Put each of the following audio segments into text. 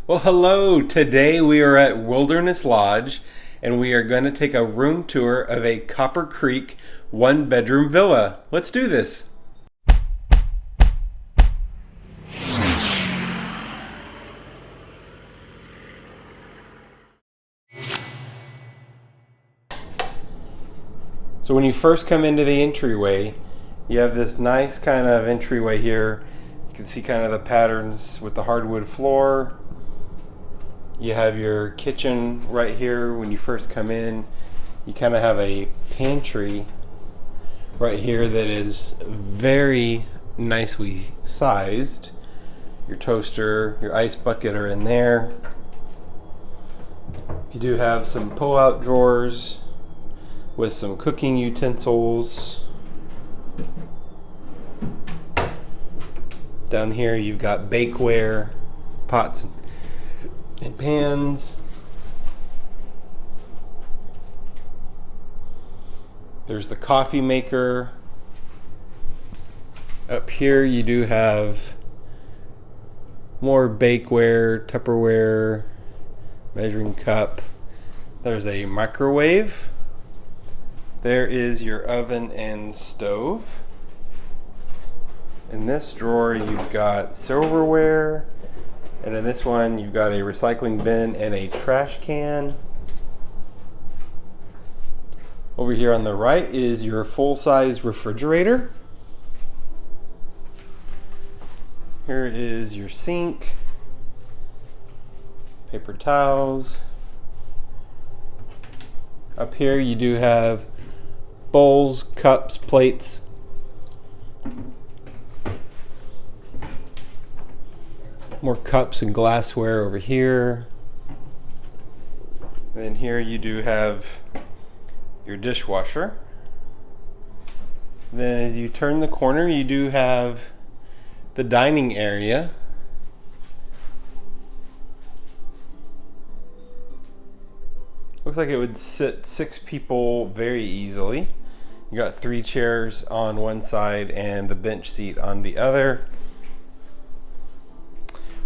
Well, hello. Today we are at Wilderness Lodge and we are going to take a room tour of a Copper Creek one-bedroom villa. Let's do this. So when you first come into the entryway, you have this nice kind of entryway here. You can see kind of the patterns with the hardwood floor. You have your kitchen right here when you first come in. You kind of have a pantry right here that is very nicely sized. Your toaster, your ice bucket are in there. You do have some pull-out drawers with some cooking utensils. Down here you've got bakeware, pots and pans. There's the coffee maker. Up here you do have more bakeware, Tupperware, measuring cup. There's a microwave. There is your oven and stove. In this drawer you've got silverware, and in this one you've got a recycling bin and a trash can. Over here on the right is your full-size refrigerator. Here is your sink, paper towels. Up here you do have bowls, cups, plates. More cups and glassware over here. And then here you do have your dishwasher. Then as you turn the corner, you do have the dining area. Looks like it would sit 6 people very easily. You got 3 chairs on one side and the bench seat on the other.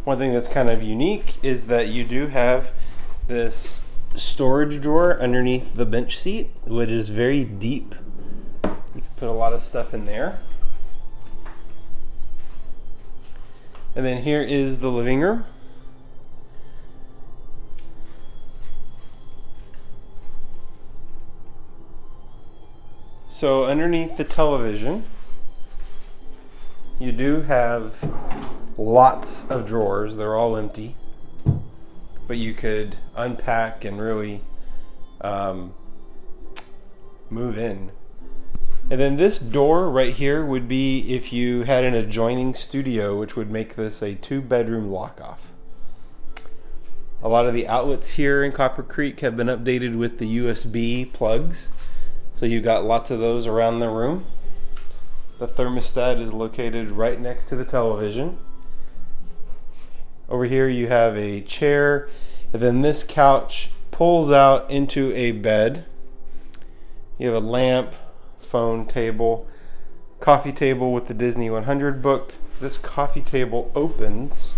One thing that's kind of unique is that you do have this storage drawer underneath the bench seat, which is very deep. You can put a lot of stuff in there. And then here is the living room. So underneath the television, you do have lots of drawers. They're all empty, but you could unpack and really move in. And then this door right here would be if you had an adjoining studio, which would make this a 2-bedroom lock-off. A lot of the outlets here in Copper Creek have been updated with the USB plugs. So you got lots of those around the room. The thermostat is located right next to the television. Over here you have a chair, and then this couch pulls out into a bed. You have a lamp, phone table, coffee table with the Disney 100 book. This coffee table opens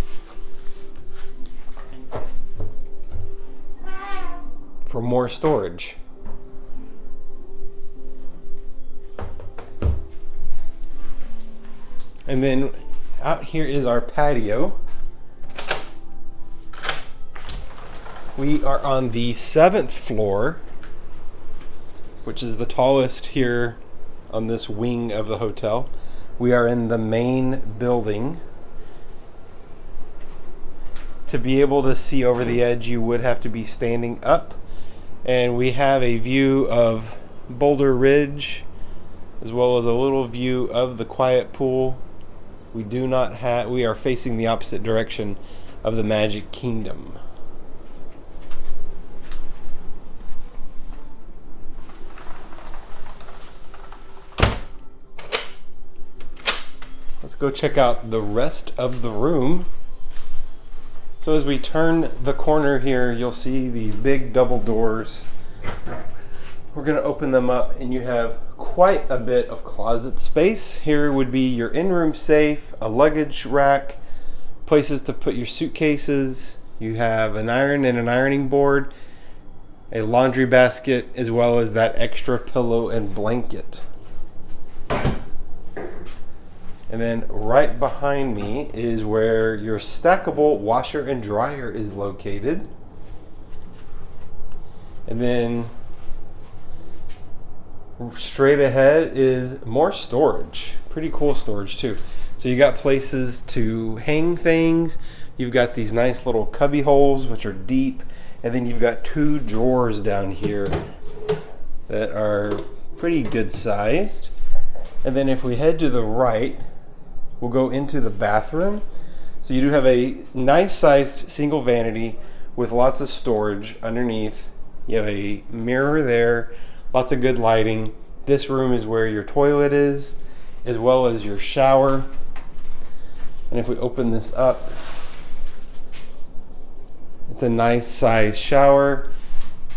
for more storage. And then out here is our patio. We are on the 7th floor, which is the tallest here on this wing of the hotel. We are in the main building. To be able to see over the edge, you would have to be standing up. And we have a view of Boulder Ridge, as well as a little view of the quiet pool. We are facing the opposite direction of the Magic Kingdom. Let's go check out the rest of the room. So as we turn the corner here, you'll see these big double doors. We're going to open them up and you have quite a bit of closet space. Here would be your in-room safe, a luggage rack, places to put your suitcases, You have an iron and an ironing board, a laundry basket, as well as that extra pillow and blanket. And then right behind me is where your stackable washer and dryer is located. And then straight ahead is more storage. Pretty cool storage too. So you got places to hang things. You've got these nice little cubby holes, which are deep. And then you've got 2 drawers down here that are pretty good sized. And then if we head to the right, we'll go into the bathroom. So you do have a nice sized single vanity with lots of storage underneath. You have a mirror there, lots of good lighting. This room is where your toilet is, as well as your shower. And if we open this up, it's a nice sized shower.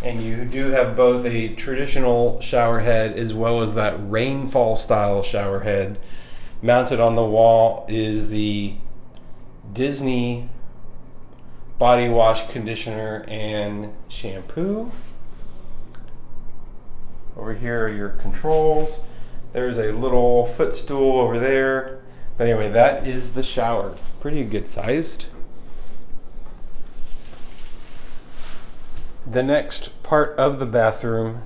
And you do have both a traditional shower head as well as that rainfall style shower head. Mounted on the wall is the Disney body wash, conditioner, and shampoo. Over here are your controls. There's a little footstool over there. But anyway, that is the shower. Pretty good sized. The next part of the bathroom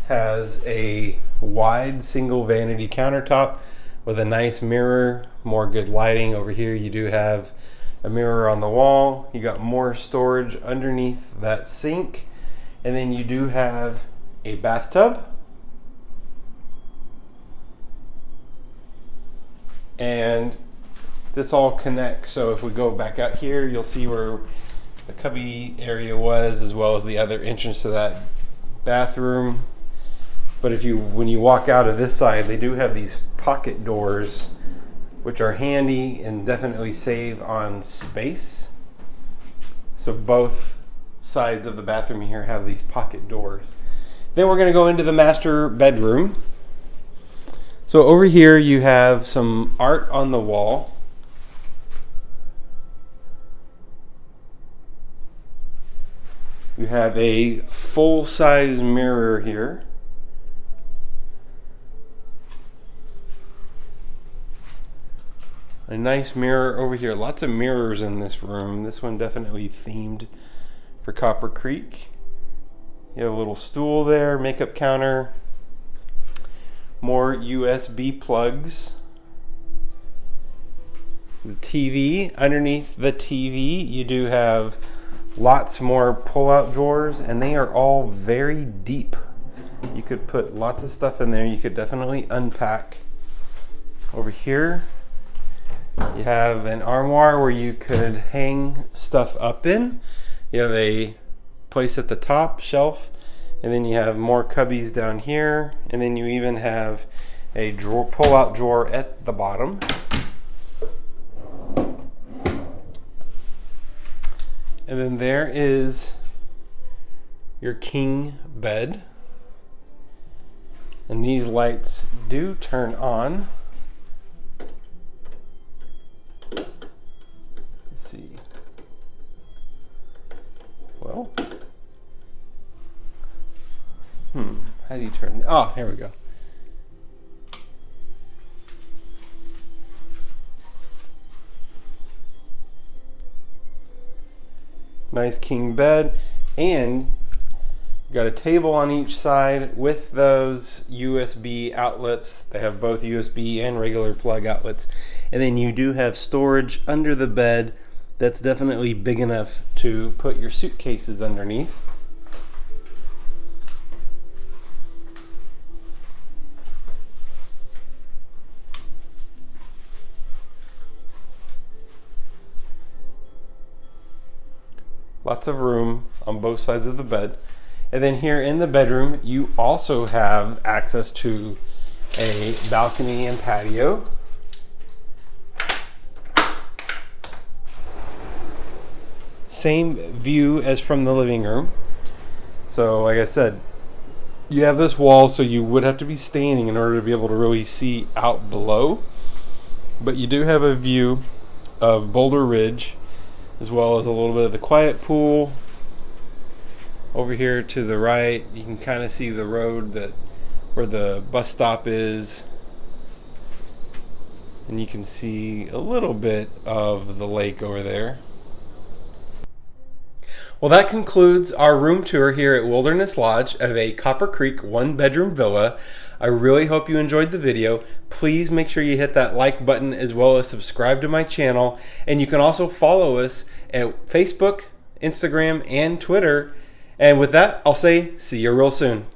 has a wide single vanity countertop with a nice mirror, more good lighting. Over here you do have a mirror on the wall. You got more storage underneath that sink. And then you do have a bathtub. And this all connects. So if we go back out here, you'll see where the cubby area was, as well as the other entrance to that bathroom. But when you walk out of this side, they do have these pocket doors, which are handy and definitely save on space. So both sides of the bathroom here have these pocket doors. Then we're going to go into the master bedroom. So over here you have some art on the wall. You have a full-size mirror here. A nice mirror over here. Lots of mirrors in this room. This one definitely themed for Copper Creek. You have a little stool there, makeup counter, more USB plugs. The TV. Underneath the TV, you do have lots more pull-out drawers, and they are all very deep. You could put lots of stuff in there. You could definitely unpack. Over here, you have an armoire where you could hang stuff up in. You have a place at the top, shelf, and then you have more cubbies down here, and then you even have a drawer, pull-out drawer at the bottom. And then there is your king bed. And these lights do turn on. Let's see. Well, how do you turn? Oh, here we go. Nice king bed, and got a table on each side with those USB outlets. They have both USB and regular plug outlets. And then you do have storage under the bed that's definitely big enough to put your suitcases underneath. Lots of room on both sides of the bed. And then here in the bedroom, you also have access to a balcony and patio. Same view as from the living room. So like I said, you have this wall, so you would have to be standing in order to be able to really see out below. But you do have a view of Boulder Ridge. as well as a little bit of the quiet pool. Over here to the right, you can kind of see the road where the bus stop is, and you can see a little bit of the lake over there. Well, that concludes our room tour here at Wilderness Lodge of a Copper Creek 1-bedroom villa. I really hope you enjoyed the video. Please make sure you hit that like button as well as subscribe to my channel. And you can also follow us at Facebook, Instagram, and Twitter. And with that, I'll say see you real soon.